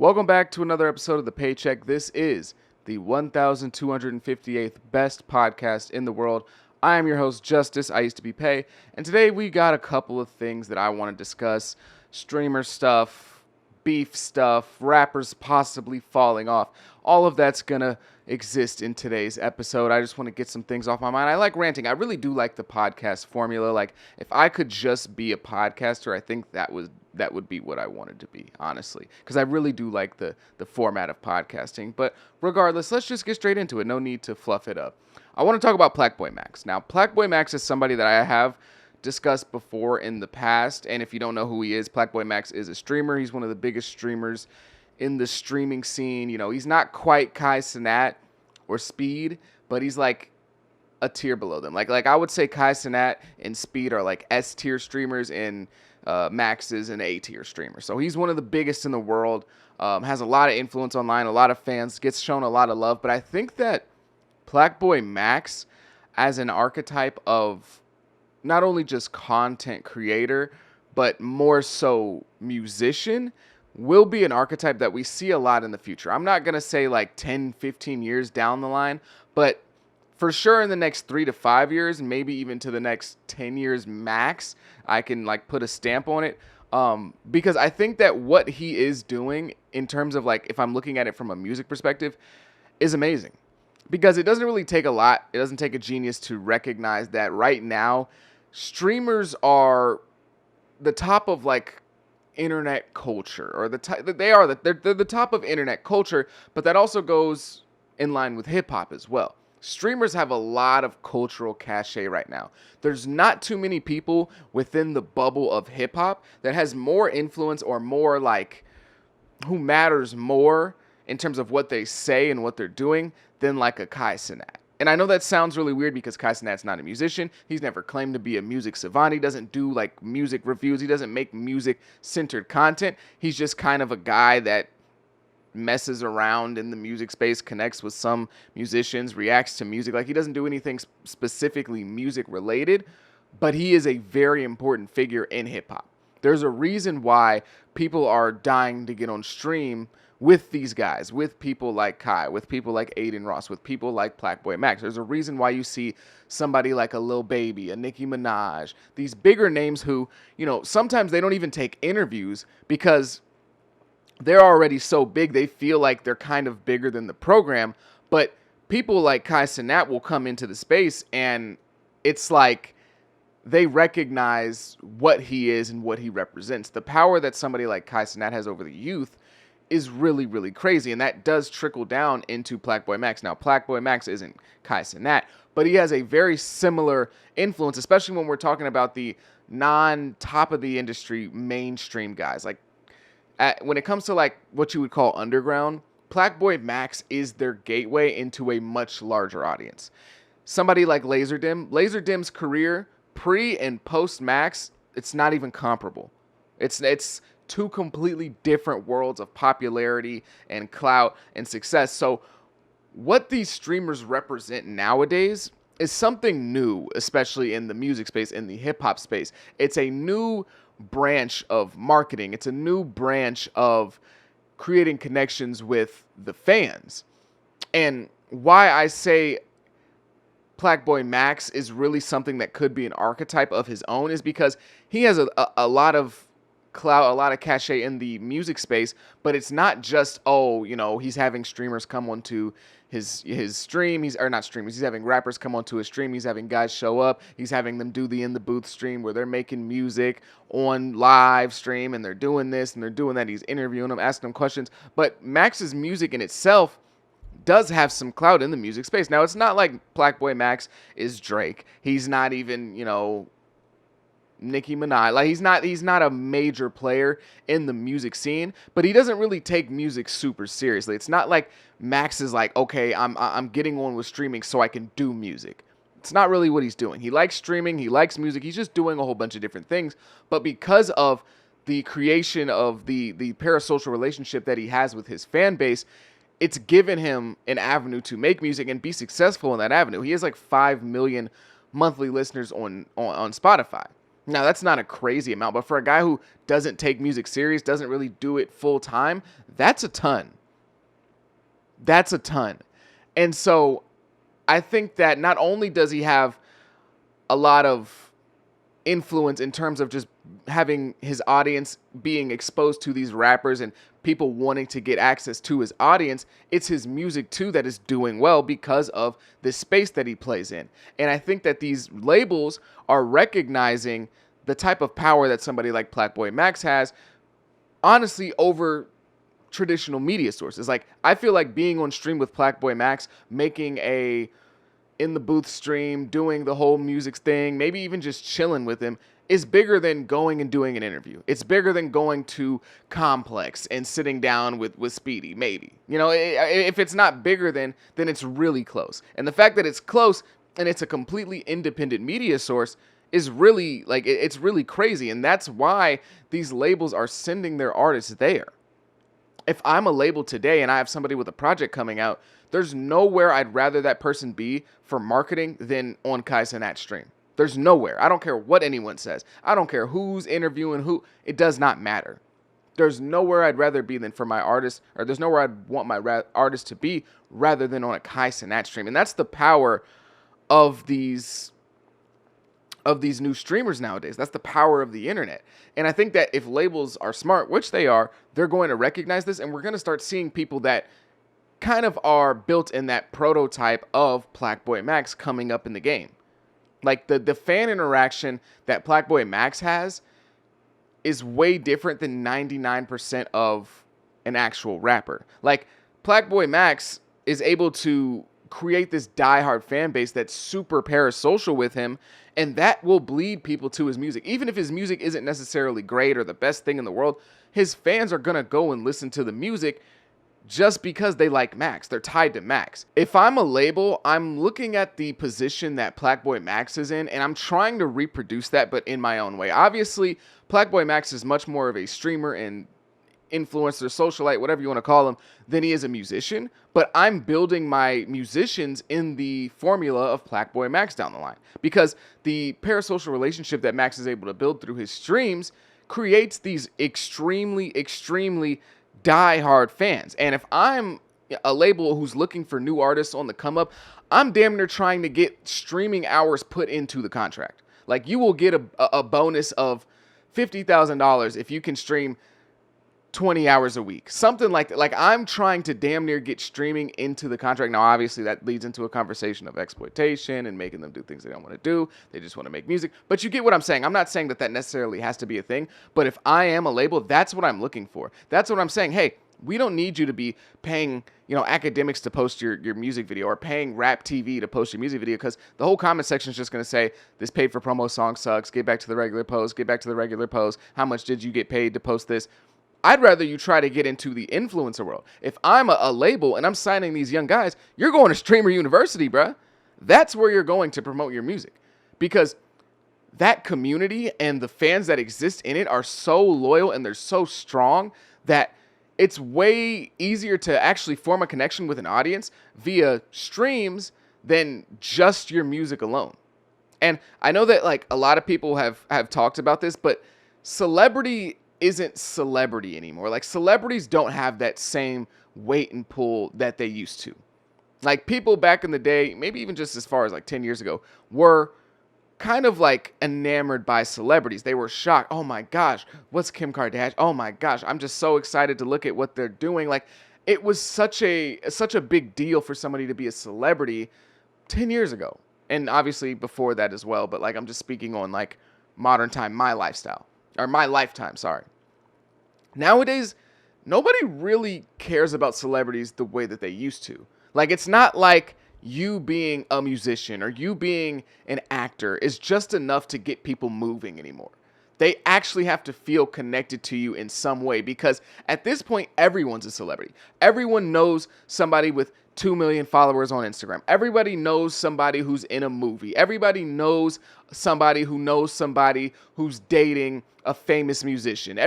Welcome back to another episode of the Paycheck. This is the 1258th best podcast in the world. I am your host, Justice. I used to be Pay. And today we got a couple of things that I want to discuss. Streamer stuff, beef stuff, rappers possibly falling off. All of that's going to exist in today's episode. I just want to get some things off my mind. I like ranting. I really do like the podcast formula. Like, if I could just be a podcaster, I think that would be what I wanted to be, honestly, because I really do like the format of podcasting. But regardless, let's just get straight into it. No need to fluff it up. I want to talk about Plaqueboy Max. Now, Plaqueboy Max is somebody that I have discussed before in the past, and if you don't know who he is, Plaqueboy Max is a streamer. He's one of the biggest streamers in the streaming scene. You know, he's not quite Kai Cenat or Speed, but he's like a tier below them. Like I would say Kai Cenat and Speed are like S tier streamers, and Max is an A tier streamer. So he's one of the biggest in the world. Has a lot of influence online, a lot of fans, gets shown a lot of love. But I think that Plaqueboy Max, as an archetype of not only just content creator, but more so musician, will be an archetype that we see a lot in the future. I'm not going to say like 10, 15 years down the line, but for sure in the next 3 to 5 years, maybe even to the next 10 years max, I can like put a stamp on it. Because I think that what he is doing in terms of like, if I'm looking at it from a music perspective, is amazing. Because it doesn't really take a lot. It doesn't take a genius to recognize that right now, streamers are the top of like internet culture, or they're the top of internet culture, but that also goes in line with hip hop as well. Streamers have a lot of cultural cachet right now. There's not too many people within the bubble of hip hop that has more influence or more like who matters more in terms of what they say and what they're doing than like a Kai Cenat. And I know that sounds really weird because Kai Cenat's not a musician. He's never claimed to be a music savant. He doesn't do like music reviews. He doesn't make music-centered content. He's just kind of a guy that messes around in the music space, connects with some musicians, reacts to music. Like, he doesn't do anything specifically music related, but he is a very important figure in hip-hop. There's a reason why people are dying to get on stream with these guys, with people like Kai, with people like Aiden Ross, with people like Plaqueboy Max. There's a reason why you see somebody like a Lil Baby, a Nicki Minaj, these bigger names who, you know, sometimes they don't even take interviews because they're already so big, they feel like they're kind of bigger than the program. But people like Kai Cenat will come into the space and it's like they recognize what he is and what he represents. The power that somebody like Kai Cenat has over the youth is really, really crazy. And that does trickle down into Plaqueboy Max. Now, Plaqueboy Max isn't Kai Cenat, but he has a very similar influence, especially when we're talking about the non-top of the industry mainstream guys. Like, when it comes to like what you would call underground, Plaqueboy Max is their gateway into a much larger audience. Somebody like LaserDim's career pre and post Max, it's not even comparable. It's two completely different worlds of popularity and clout and success. So what these streamers represent nowadays is something new, especially in the music space, in the hip hop space. It's a new branch of marketing. It's a new branch of creating connections with the fans. And why I say Plaqueboy Max is really something that could be an archetype of his own is because he has a lot of clout, a lot of cachet in the music space, but it's not just, he's having streamers come onto his stream. He's having rappers come onto his stream. He's having guys show up. He's having them do the In the Booth stream where they're making music on live stream and they're doing this and they're doing that. He's interviewing them, asking them questions. But Max's music in itself does have some clout in the music space. Now, it's not like Plaqueboy Max is Drake. He's not even, Nicki Minaj. Like, he's not a major player in the music scene, but he doesn't really take music super seriously. It's not like Max is like, okay, I'm getting on with streaming so I can do music. It's not really what he's doing. He likes streaming, he likes music, he's just doing a whole bunch of different things. But because of the creation of the parasocial relationship that he has with his fan base, it's given him an avenue to make music and be successful in that avenue. He has like 5 million monthly listeners on Spotify. Now, that's not a crazy amount, but for a guy who doesn't take music serious, doesn't really do it full time, that's a ton. That's a ton. And so I think that not only does he have a lot of influence in terms of just having his audience being exposed to these rappers and people wanting to get access to his audience, it's his music too that is doing well because of the space that he plays in. And I think that these labels are recognizing the type of power that somebody like Plaqueboy Max has, honestly, over traditional media sources. Like, I feel like being on stream with Plaqueboy Max, making a in the booth stream, doing the whole music thing, maybe even just chilling with him, is bigger than going and doing an interview. It's bigger than going to Complex and sitting down with Speedy, maybe. You know, if it's not bigger then it's really close. And the fact that it's close and it's a completely independent media source is really, like, it's really crazy. And that's why these labels are sending their artists there. If I'm a label today and I have somebody with a project coming out, there's nowhere I'd rather that person be for marketing than on Kai Cenat's stream. There's nowhere. I don't care what anyone says. I don't care who's interviewing who. It does not matter. There's nowhere I'd rather be than for my artist, or there's nowhere I'd want my artist to be rather than on a Kai Cenat stream. And that's the power of these new streamers nowadays. That's the power of the internet. And I think that if labels are smart, which they are, they're going to recognize this, and we're going to start seeing people that kind of are built in that prototype of Plaqueboy Max coming up in the game. Like, the fan interaction that Plaqueboy Max has is way different than 99% of an actual rapper. Like, Plaqueboy Max is able to create this diehard fan base that's super parasocial with him, and that will bleed people to his music. Even if his music isn't necessarily great or the best thing in the world, his fans are going to go and listen to the music just because they like Max. They're tied to Max. If I'm a label, I'm looking at the position that Plaqueboy Max is in, and I'm trying to reproduce that, but in my own way. Obviously, Plaqueboy Max is much more of a streamer and influencer, socialite, whatever you want to call him, than he is a musician. But I'm building my musicians in the formula of Plaqueboy Max down the line, because the parasocial relationship that Max is able to build through his streams creates these extremely, extremely die-hard fans. And if I'm a label who's looking for new artists on the come up, I'm damn near trying to get streaming hours put into the contract. Like, you will get a bonus of $50,000 if you can stream 20 hours a week, something like that. Like, I'm trying to damn near get streaming into the contract. Now, obviously, that leads into a conversation of exploitation and making them do things they don't want to do. They just want to make music. But you get what I'm saying. I'm not saying that necessarily has to be a thing. But if I am a label, that's what I'm looking for. That's what I'm saying. Hey, we don't need you to be paying, academics to post your music video, or paying Rap TV to post your music video, because the whole comment section is just going to say, this paid for promo song sucks. Get back to the regular post. Get back to the regular post. How much did you get paid to post this? I'd rather you try to get into the influencer world. If I'm a label and I'm signing these young guys, you're going to Streamer University, bruh. That's where you're going to promote your music, because that community and the fans that exist in it are so loyal and they're so strong that it's way easier to actually form a connection with an audience via streams than just your music alone. And I know that, like, a lot of people have talked about this, but celebrity isn't celebrity anymore. Like, celebrities don't have that same weight and pull that they used to. Like, people back in the day, maybe even just as far as like 10 years ago, were kind of like enamored by celebrities. They were shocked. Oh my gosh, what's Kim Kardashian? Oh my gosh, I'm just so excited to look at what they're doing. Like, it was such a big deal for somebody to be a celebrity 10 years ago. And obviously before that as well, but like, I'm just speaking on like modern time, my lifestyle. Or my lifetime, sorry. Nowadays, nobody really cares about celebrities the way that they used to. Like, it's not like you being a musician or you being an actor is just enough to get people moving anymore. They actually have to feel connected to you in some way, because at this point, everyone's a celebrity. Everyone knows somebody with 2 million followers on Instagram. Everybody knows somebody who's in a movie. Everybody knows somebody who's dating a famous musician.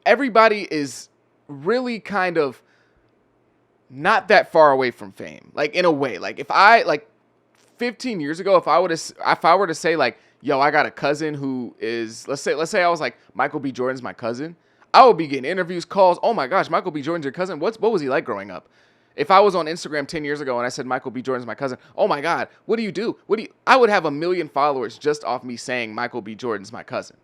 Everybody is really kind of not that far away from fame. Like, in a way, like, if I, like, 15 years ago, if I were to say, like, yo, I got a cousin who is, let's say I was like, Michael B. Jordan's my cousin. I would be getting interviews, calls. Oh my gosh, Michael B. Jordan's your cousin. What was he like growing up? If I was on Instagram 10 years ago and I said Michael B. Jordan's my cousin, oh my God, what do you do? I would have 1 million followers just off me saying Michael B. Jordan's my cousin.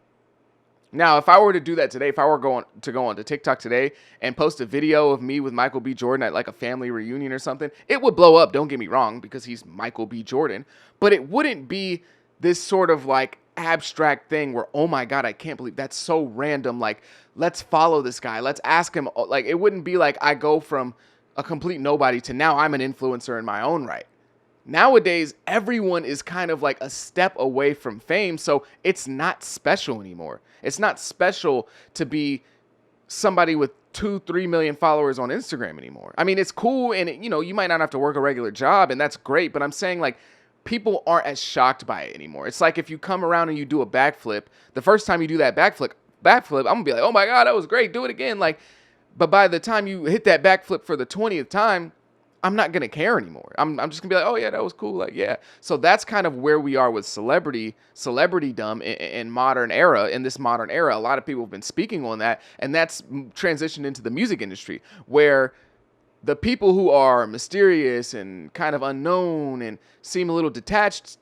Now, if I were to do that today, if I were going to go onto TikTok today and post a video of me with Michael B. Jordan at like a family reunion or something, it would blow up, don't get me wrong, because he's Michael B. Jordan. But it wouldn't be this sort of like abstract thing where, oh my God, I can't believe that's so random. Like, let's follow this guy. Let's ask him. Like, it wouldn't be like I go from a complete nobody to now I'm an influencer in my own right. Nowadays, everyone is kind of like a step away from fame, so it's not special anymore. It's not special to be somebody with 2-3 million followers on Instagram anymore. I mean, it's cool, and you might not have to work a regular job, and that's great, but I'm saying like people aren't as shocked by it anymore. It's like if you come around and you do a backflip, the first time you do that backflip, I'm gonna be like, oh my God, that was great, do it again. Like, but by the time you hit that backflip for the 20th time, I'm not going to care anymore. I'm just going to be like, oh, yeah, that was cool. Like, yeah. So that's kind of where we are with celebritydom in modern era. In this modern era, a lot of people have been speaking on that. And that's transitioned into the music industry, where the people who are mysterious and kind of unknown and seem a little detached,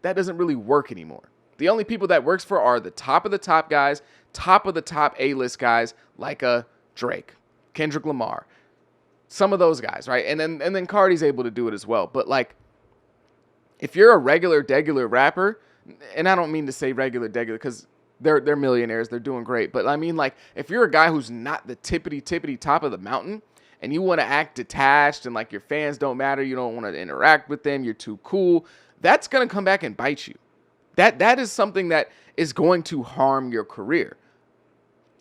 that doesn't really work anymore. The only people that works for are the top of the top guys, top of the top A-list guys, like a Drake, Kendrick Lamar. Some of those guys, right? And then Cardi's able to do it as well. But like, if you're a degular rapper, and I don't mean to say degular, because they're millionaires, they're doing great. But I mean, like, if you're a guy who's not the tippity top of the mountain, and you want to act detached and like your fans don't matter, you don't want to interact with them, you're too cool, that's gonna come back and bite you. That is something that is going to harm your career.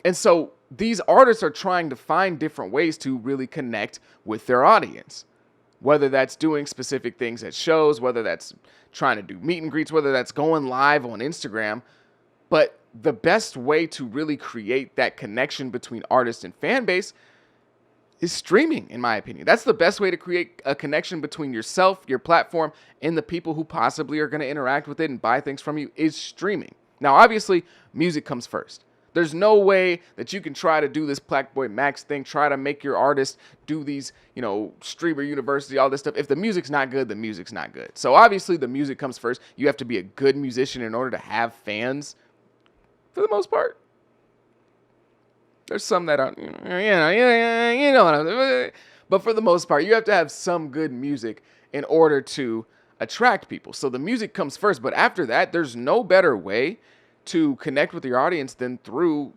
And so these artists are trying to find different ways to really connect with their audience, whether that's doing specific things at shows, whether that's trying to do meet and greets, whether that's going live on Instagram. But the best way to really create that connection between artist and fan base is streaming, in my opinion. That's the best way to create a connection between yourself, your platform, and the people who possibly are going to interact with it and buy things from you, is streaming. Now, obviously, music comes first. There's no way that you can try to do this Plaqueboy Max thing, try to make your artist do these, streamer university, all this stuff. If the music's not good, the music's not good. So obviously the music comes first. You have to be a good musician in order to have fans, for the most part. There's some that aren't, but for the most part, you have to have some good music in order to attract people. So the music comes first, but after that, there's no better way to connect with your audience than through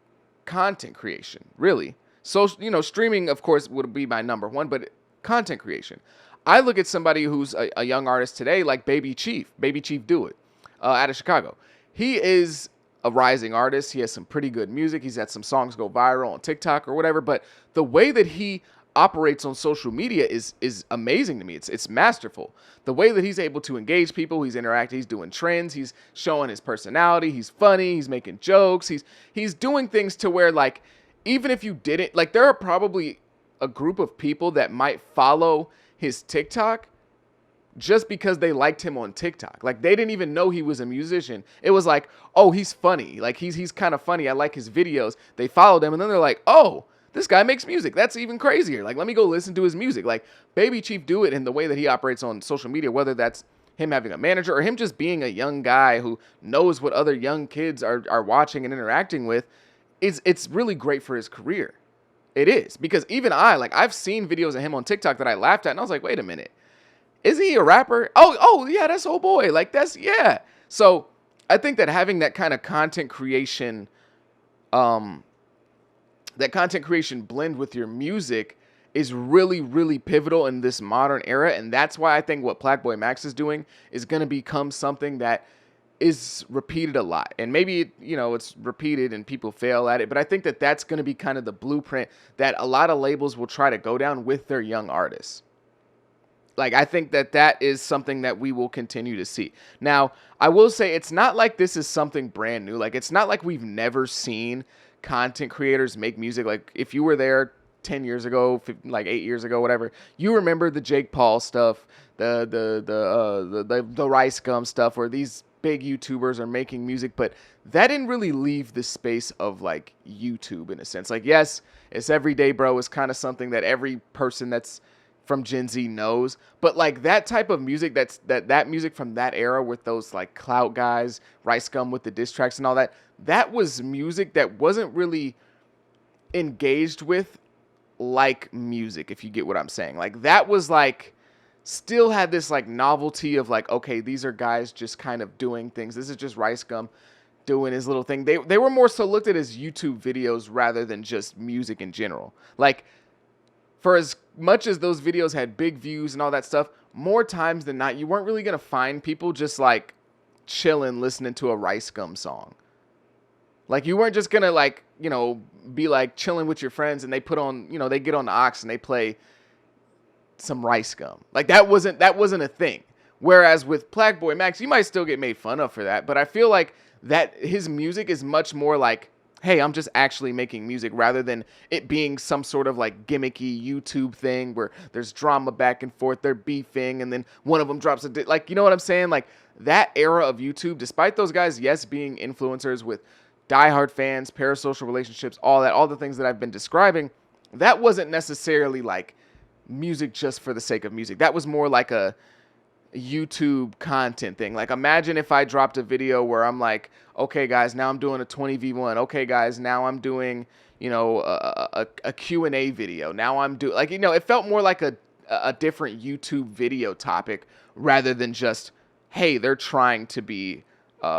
content creation, really. So, streaming, of course, would be my number one, but content creation. I look at somebody who's a young artist today, like Baby Chief Do It, out of Chicago. He is a rising artist. He has some pretty good music. He's had some songs go viral on TikTok or whatever, but the way that he operates on social media is amazing to me. It's masterful. The way that he's able to engage people, he's interacting, he's doing trends, he's showing his personality, he's funny, he's making jokes, he's doing things to where, like, even if you didn't, like, there are probably a group of people that might follow his TikTok just because they liked him on TikTok. Like, they didn't even know he was a musician. It was like, oh, he's funny. Like, he's kind of funny. I like his videos. They followed him, and then they're like, oh, this guy makes music. That's even crazier. Like, let me go listen to his music. Like, Baby Chief Do It, in the way that he operates on social media, whether that's him having a manager or him just being a young guy who knows what other young kids are watching and interacting with, it's really great for his career. It is. Because even I've seen videos of him on TikTok that I laughed at, and I was like, wait a minute. Is he a rapper? Oh yeah, that's old boy. Like, yeah. So I think that having that kind of content creation, blend with your music is really, really pivotal in this modern era. And that's why I think what Plaqueboy Max is doing is going to become something that is repeated a lot. And maybe, it's repeated and people fail at it. But I think that that's going to be kind of the blueprint that a lot of labels will try to go down with their young artists. Like, I think that is something that we will continue to see. Now, I will say it's not like this is something brand new. Like, it's not like we've never seen content creators make music. Like, if you were there 10 years ago, 8 years ago, whatever, you remember the Jake Paul stuff, the Rice Gum stuff, where these big YouTubers are making music, but that didn't really leave the space of like YouTube in a sense. Like, yes, it's everyday, bro. It's kind of something that every person that's from Gen Z knows, but like that type of music, that music from that era with those like clout guys, Rice Gum with the diss tracks and all that, that was music that wasn't really engaged with like music, if you get what I'm saying. Like that was like still had this like novelty of like, okay, these are guys just kind of doing things. This is just Rice Gum doing his little thing. They were more so looked at as YouTube videos rather than just music in general. Like for as much as those videos had big views and all that stuff, more times than not, you weren't really going to find people just like chilling, listening to a Rice Gum song. Like you weren't just going to like, you know, be like chilling with your friends and they put on, you know, they get on the aux and they play some Rice Gum. Like that wasn't a thing. Whereas with Plaqueboy Max, you might still get made fun of for that, but I feel like that his music is much more like, hey, I'm just actually making music rather than it being some sort of like gimmicky YouTube thing where there's drama back and forth, they're beefing, and then one of them drops like, you know what I'm saying? Like that era of YouTube, despite those guys, yes, being influencers with diehard fans, parasocial relationships, all that, all the things that I've been describing, that wasn't necessarily like music just for the sake of music. That was more like a YouTube content thing. Like imagine if I dropped a video where I'm like, okay guys, now I'm doing a 20v1. Okay guys, now I'm doing, you know, a Q&A video. Now I'm doing like, you know, it felt more like a different YouTube video topic rather than just, hey, they're trying to be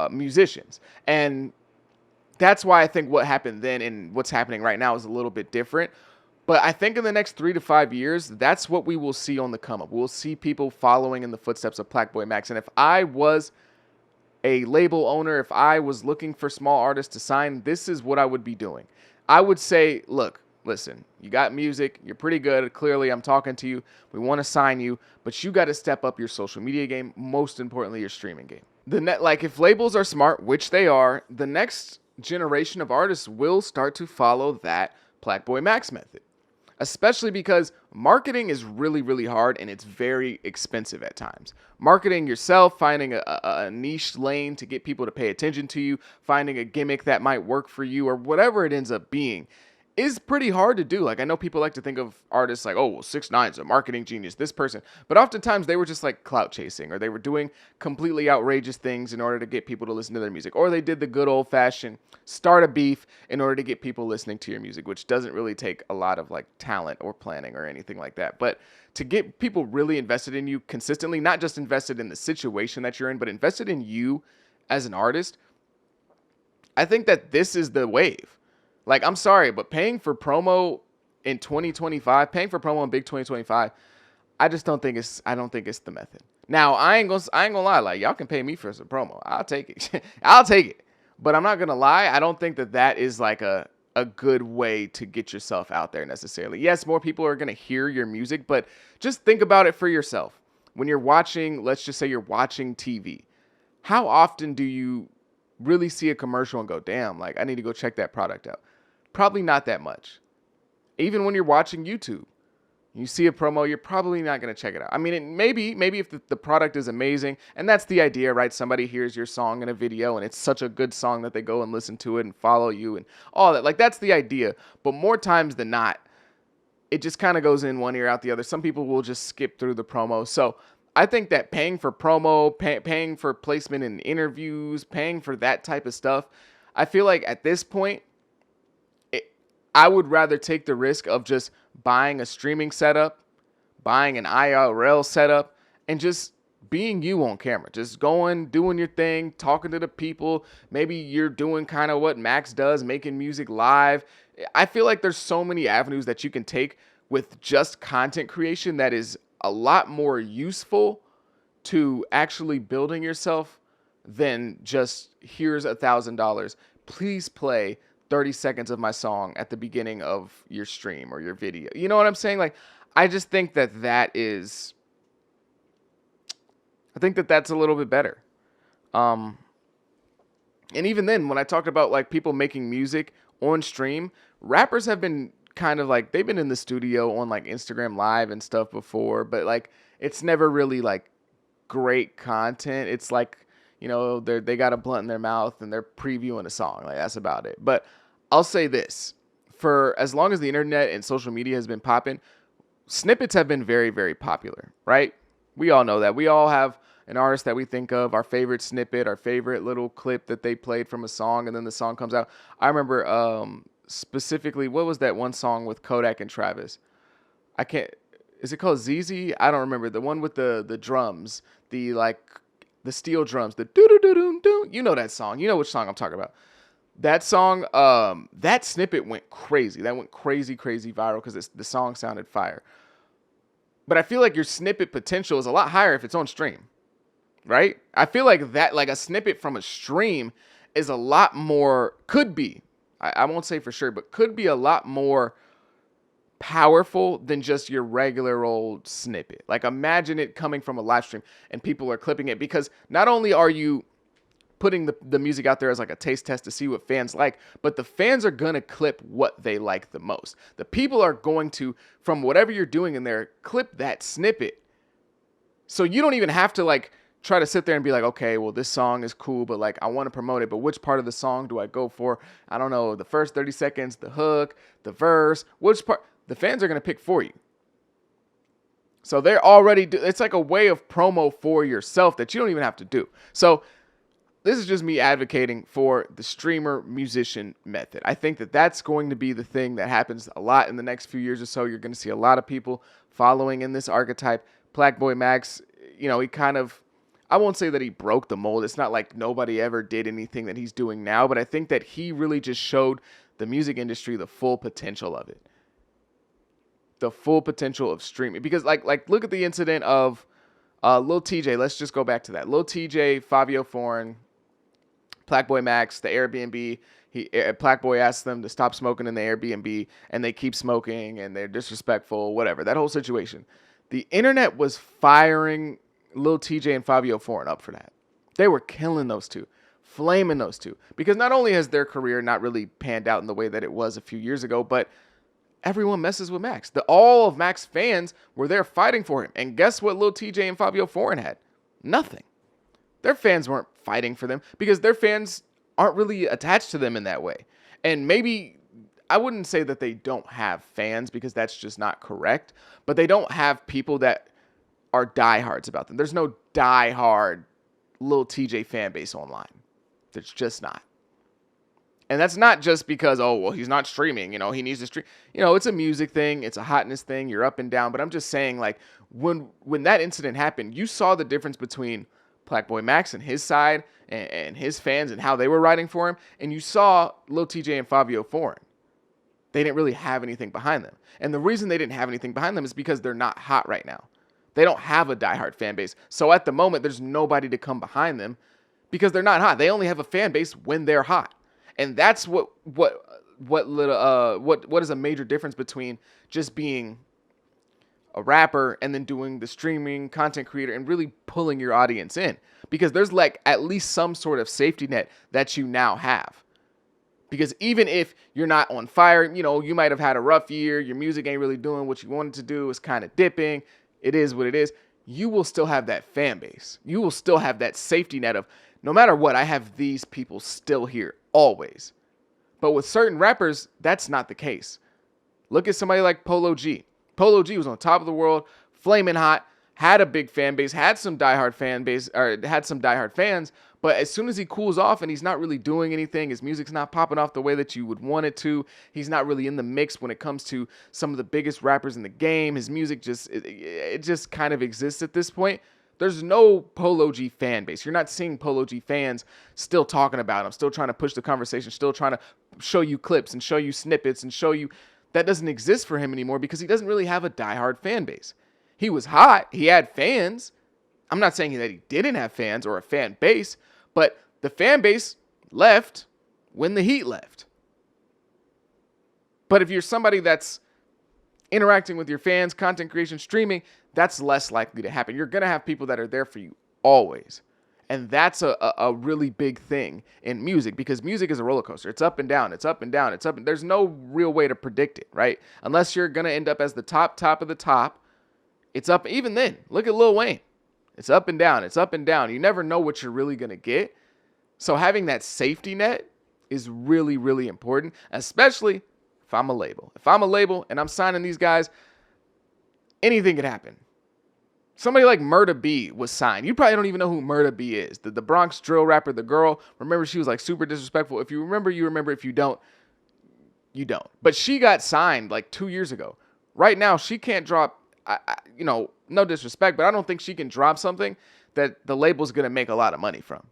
musicians. And that's why I think what happened then and what's happening right now is a little bit different. But I think in the next 3 to 5 years, that's what we will see on the come up. We'll see people following in the footsteps of Plaqueboy Max. And if I was a label owner, if I was looking for small artists to sign, this is what I would be doing. I would say, look, listen, you got music, you're pretty good. Clearly, I'm talking to you. We want to sign you, but you got to step up your social media game. Most importantly, your streaming game. Like if labels are smart, which they are, the next generation of artists will start to follow that Plaqueboy Max method. Especially because marketing is really, really hard and it's very expensive at times. Marketing yourself, finding a niche lane to get people to pay attention to you, finding a gimmick that might work for you or whatever it ends up being is pretty hard to do. Like I know people like to think of artists like, oh, well, 6ix9ine's a marketing genius, this person. But oftentimes they were just like clout chasing or they were doing completely outrageous things in order to get people to listen to their music. Or they did the good old fashioned start a beef in order to get people listening to your music, which doesn't really take a lot of like talent or planning or anything like that. But to get people really invested in you consistently, not just invested in the situation that you're in, but invested in you as an artist, I think that this is the wave. Like, I'm sorry, but paying for promo in 2025, paying for promo in big 2025, I don't think it's the method. Now, I ain't gonna lie, like y'all can pay me for some promo. I'll take it. I'll take it. But I'm not gonna lie, I don't think that is like a good way to get yourself out there necessarily. Yes, more people are gonna hear your music, but just think about it for yourself. When you're watching, let's just say you're watching TV, how often do you really see a commercial and go, damn, like I need to go check that product out? Probably not that much. Even when you're watching YouTube, you see a promo, you're probably not going to check it out. I mean, maybe if the product is amazing, and that's the idea, right? Somebody hears your song in a video, and it's such a good song that they go and listen to it and follow you and all that. Like, that's the idea. But more times than not, it just kind of goes in one ear, out the other. Some people will just skip through the promo. So I think that paying for promo, paying for placement in interviews, paying for that type of stuff, I feel like at this point, I would rather take the risk of just buying a streaming setup, buying an IRL setup, and just being you on camera. Just going, doing your thing, talking to the people. Maybe you're doing kind of what Max does, making music live. I feel like there's so many avenues that you can take with just content creation that is a lot more useful to actually building yourself than just here's $1,000. Please play 30 seconds of my song at the beginning of your stream or your video. You know what I'm saying? Like, I just think that's a little bit better. And even then, when I talked about like people making music on stream, rappers have been kind of like, they've been in the studio on like Instagram Live and stuff before, but like, it's never really like great content. It's like, they got a blunt in their mouth and they're previewing a song. Like, that's about it. But I'll say this, for as long as the internet and social media has been popping, snippets have been very, very popular, right? We all know that. We all have an artist that we think of, our favorite snippet, our favorite little clip that they played from a song, and then the song comes out. I remember specifically, what was that one song with Kodak and Travis? I can't, is it called ZZ? I don't remember. The one with the drums, the steel drums, the doo-doo-doo-doo-doo. You know that song. You know which song I'm talking about. That song, that snippet went crazy. That went crazy, crazy viral because the song sounded fire. But I feel like your snippet potential is a lot higher if it's on stream, right? I feel like that, like a snippet from a stream is a lot more, could be, I won't say for sure, but could be a lot more powerful than just your regular old snippet. Like, imagine it coming from a live stream and people are clipping it, because not only are you putting the music out there as like a taste test to see what fans like, but the fans are going to clip what they like the most. The people are going to, from whatever you're doing in there, clip that snippet. So you don't even have to like try to sit there and be like, okay, well, this song is cool, but like, I want to promote it, but which part of the song do I go for? I don't know, the first 30 seconds, the hook, the verse, which part? The fans are going to pick for you. So they're already, it's like a way of promo for yourself that you don't even have to do. So this is just me advocating for the streamer musician method. I think that that's going to be the thing that happens a lot in the next few years or so. You're going to see a lot of people following in this archetype. Plaqueboy Max, he kind of, I won't say that he broke the mold. It's not like nobody ever did anything that he's doing now, but I think that he really just showed the music industry the full potential of it. The full potential of streaming. Because like look at the incident of Lil TJ. Let's just go back to that. Lil TJ, Fabio Foreign, Plaqueboy Max, the Airbnb. Plaqueboy asked them to stop smoking in the Airbnb, and they keep smoking, and they're disrespectful, whatever. That whole situation. The internet was firing Lil TJ and Fabio Foreign up for that. They were killing those two, flaming those two. Because not only has their career not really panned out in the way that it was a few years ago, but everyone messes with Max. All of Max fans were there fighting for him. And guess what Lil TJ and Fabio Foreign had? Nothing. Their fans weren't fighting for them because their fans aren't really attached to them in that way. And maybe, I wouldn't say that they don't have fans, because that's just not correct, but they don't have people that are diehards about them. There's no diehard Lil TJ fan base online. There's just not. And that's not just because, oh, well, he's not streaming, he needs to stream. It's a music thing. It's a hotness thing. You're up and down. But I'm just saying, like, when that incident happened, you saw the difference between Plaqueboy Max and his side and his fans and how they were riding for him. And you saw Lil TJ and Fabio Foreign. They didn't really have anything behind them. And the reason they didn't have anything behind them is because they're not hot right now. They don't have a diehard fan base. So at the moment, there's nobody to come behind them because they're not hot. They only have a fan base when they're hot. And that's what is a major difference between just being a rapper and then doing the streaming content creator and really pulling your audience in, because there's like at least some sort of safety net that you now have. Because even if you're not on fire, you might have had a rough year, your music ain't really doing what you wanted to do, it's kind of dipping, it is what it is, you will still have that fan base. You will still have that safety net of, no matter what, I have these people still here, always. But with certain rappers, that's not the case. Look at somebody like Polo G. Polo G was on top of the world, flaming hot, had a big fan base, had some diehard fans, but as soon as he cools off and he's not really doing anything, his music's not popping off the way that you would want it to, he's not really in the mix when it comes to some of the biggest rappers in the game, his music just kind of exists at this point. There's no Polo G fan base. You're not seeing Polo G fans still talking about him, still trying to push the conversation, still trying to show you clips and show you snippets and show you. That doesn't exist for him anymore because he doesn't really have a diehard fan base. He was hot. He had fans. I'm not saying that he didn't have fans or a fan base, but the fan base left when the heat left. But if you're somebody that's interacting with your fans, content creation, streaming, that's less likely to happen. You're going to have people that are there for you always. And that's a really big thing in music, because music is a roller coaster. It's up and down. It's up and down. It's up. And there's no real way to predict it, right? Unless you're going to end up as the top of the top. It's up. Even then, look at Lil Wayne. It's up and down. It's up and down. You never know what you're really going to get. So having that safety net is really, really important, especially if I'm a label. If I'm a label and I'm signing these guys, anything could happen. Somebody like Murda B was signed. You probably don't even know who Murda B is. The Bronx drill rapper, the girl. Remember, she was like super disrespectful. If you remember, you remember. If you don't, you don't. But she got signed like 2 years ago. Right now, she can't drop, no disrespect, but I don't think she can drop something that the label's going to make a lot of money from.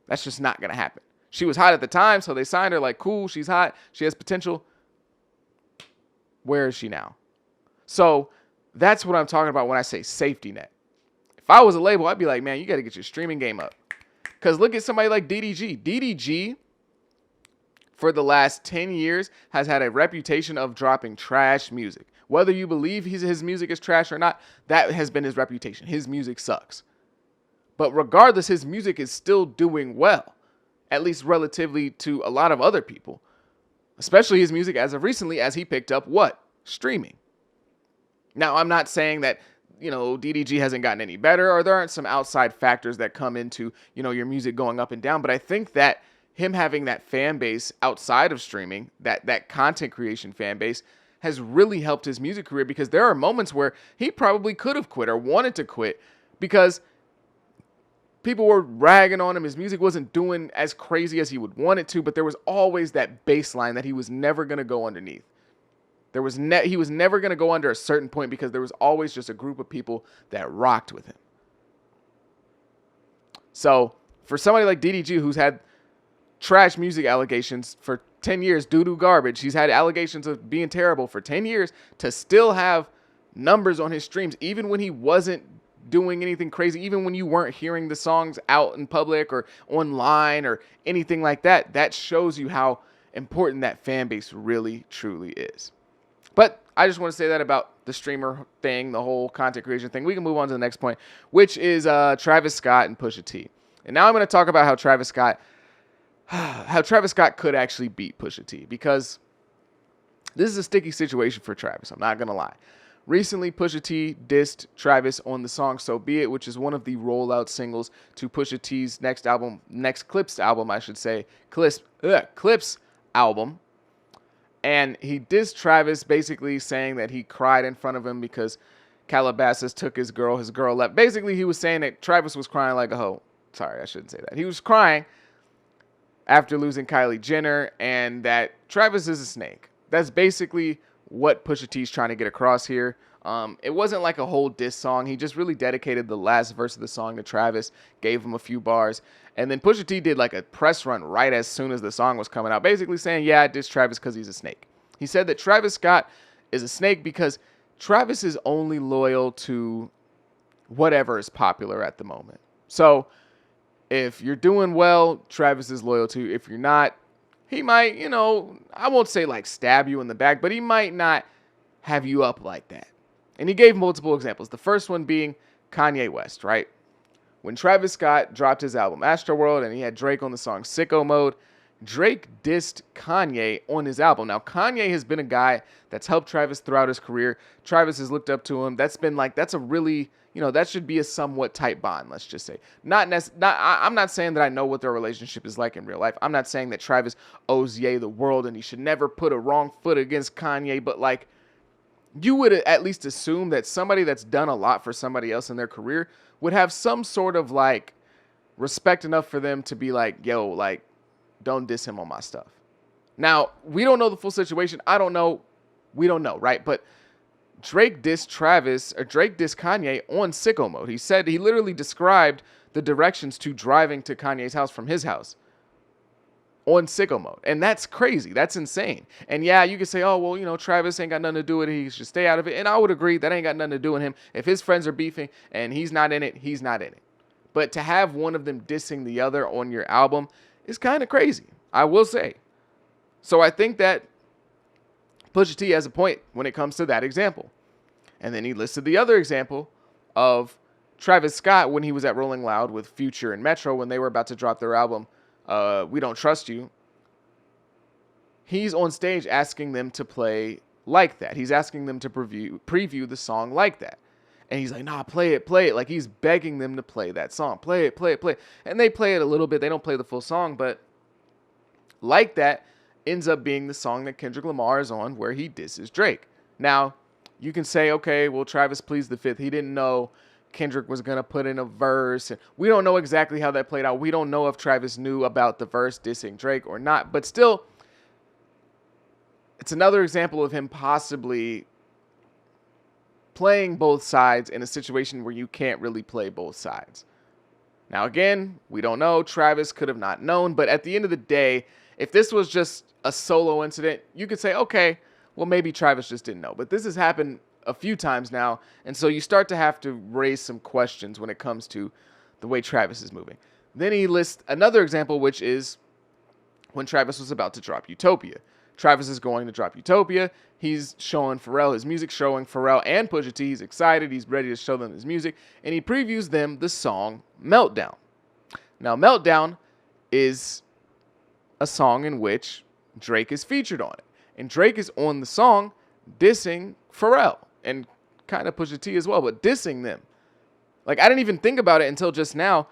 That's just not going to happen. She was hot at the time, so they signed her like, cool, she's hot. She has potential. Where is she now? So that's what I'm talking about when I say safety net. If I was a label, I'd be like, man, you got to get your streaming game up. Because look at somebody like DDG. DDG, for the last 10 years, has had a reputation of dropping trash music. Whether you believe his music is trash or not, that has been his reputation. His music sucks. But regardless, his music is still doing well, at least relatively to a lot of other people. Especially his music as of recently, as he picked up what? Streaming. Now, I'm not saying that, DDG hasn't gotten any better, or there aren't some outside factors that come into, your music going up and down. But I think that him having that fan base outside of streaming, that content creation fan base, has really helped his music career, because there are moments where he probably could have quit or wanted to quit because people were ragging on him. His music wasn't doing as crazy as he would want it to, but there was always that baseline that he was never going to go underneath. He was never going to go under a certain point, because there was always just a group of people that rocked with him. So for somebody like DDG, who's had trash music allegations for 10 years, doo-doo garbage, he's had allegations of being terrible for 10 years, to still have numbers on his streams, even when he wasn't doing anything crazy, even when you weren't hearing the songs out in public or online or anything like that, that shows you how important that fan base really, truly is. But I just want to say that about the streamer thing, the whole content creation thing. We can move on to the next point, which is Travis Scott and Pusha T. And now I'm going to talk about how Travis Scott could actually beat Pusha T, because this is a sticky situation for Travis. I'm not going to lie. Recently, Pusha T dissed Travis on the song So Be It, which is one of the rollout singles to Pusha T's next Clips album, Clips album. And he dissed Travis, basically saying that he cried in front of him because Calabasas took his girl left. Basically, he was saying that Travis was crying like a hoe. Sorry, I shouldn't say that. He was crying after losing Kylie Jenner, and that Travis is a snake. That's basically what Pusha T's trying to get across here. It wasn't like a whole diss song. He just really dedicated the last verse of the song to Travis, gave him a few bars, and then Pusha T did like a press run right as soon as the song was coming out, basically saying, yeah, I dissed Travis because he's a snake. He said that Travis Scott is a snake because Travis is only loyal to whatever is popular at the moment. So if you're doing well, Travis is loyal to you. If you're not, he might, I won't say like stab you in the back, but he might not have you up like that. And he gave multiple examples. The first one being Kanye West, right? When Travis Scott dropped his album Astroworld and he had Drake on the song Sicko Mode, Drake dissed Kanye on his album. Now, Kanye has been a guy that's helped Travis throughout his career. Travis has looked up to him. That's a really, that should be a somewhat tight bond, let's just say. I'm not saying that I know what their relationship is like in real life. I'm not saying that Travis owes Ye the world and he should never put a wrong foot against Kanye, but like, you would at least assume that somebody that's done a lot for somebody else in their career would have some sort of like respect enough for them to be like, yo, like, don't diss him on my stuff. Now, we don't know the full situation. I don't know. We don't know, right? But Drake dissed Kanye on Sicko Mode. He literally described the directions to driving to Kanye's house from his house on Sicko Mode. And that's crazy. That's insane. And yeah, you can say, oh, well, Travis ain't got nothing to do with it. He should stay out of it. And I would agree that ain't got nothing to do with him. If his friends are beefing and he's not in it, he's not in it. But to have one of them dissing the other on your album is kind of crazy, I will say. So I think that Pusha T has a point when it comes to that example. And then he listed the other example of Travis Scott when he was at Rolling Loud with Future and Metro when they were about to drop their album, We Don't Trust You. He's on stage asking them to play like that. He's asking them to preview the song like that. And he's like, nah, play it, play it. Like, he's begging them to play that song. Play it, play it, play it. And they play it a little bit. They don't play the full song, but like that ends up being the song that Kendrick Lamar is on where he disses Drake. Now, you can say, okay, well, Travis pleads the fifth. He didn't know Kendrick was going to put in a verse. And we don't know exactly how that played out. We don't know if Travis knew about the verse dissing Drake or not. But still, it's another example of him possibly playing both sides in a situation where you can't really play both sides. Now, again, we don't know. Travis could have not known. But at the end of the day, if this was just a solo incident, you could say, okay, well, maybe Travis just didn't know. But this has happened a few times now. And so you start to have to raise some questions when it comes to the way Travis is moving. Then he lists another example, which is when Travis was about to drop Utopia. Travis is going to drop Utopia. He's showing Pharrell his music, showing Pharrell and Pusha T. He's excited. He's ready to show them his music. And he previews them the song Meltdown. Now, Meltdown is a song in which Drake is featured on it. And Drake is on the song dissing Pharrell and kind of Pusha T as well, but dissing them. Like, I didn't even think about it until just now.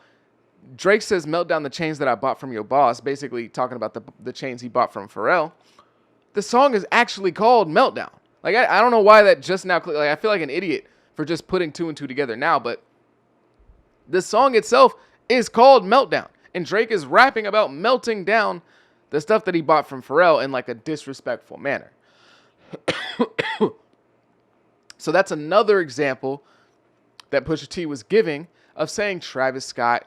Drake says, melt down the chains that I bought from your boss, basically talking about the chains he bought from Pharrell. The song is actually called Meltdown. Like, I don't know why that just now, like, I feel like an idiot for just putting two and two together now, but the song itself is called Meltdown. And Drake is rapping about melting down the stuff that he bought from Pharrell in like a disrespectful manner. So that's another example that Pusha T was giving of saying Travis Scott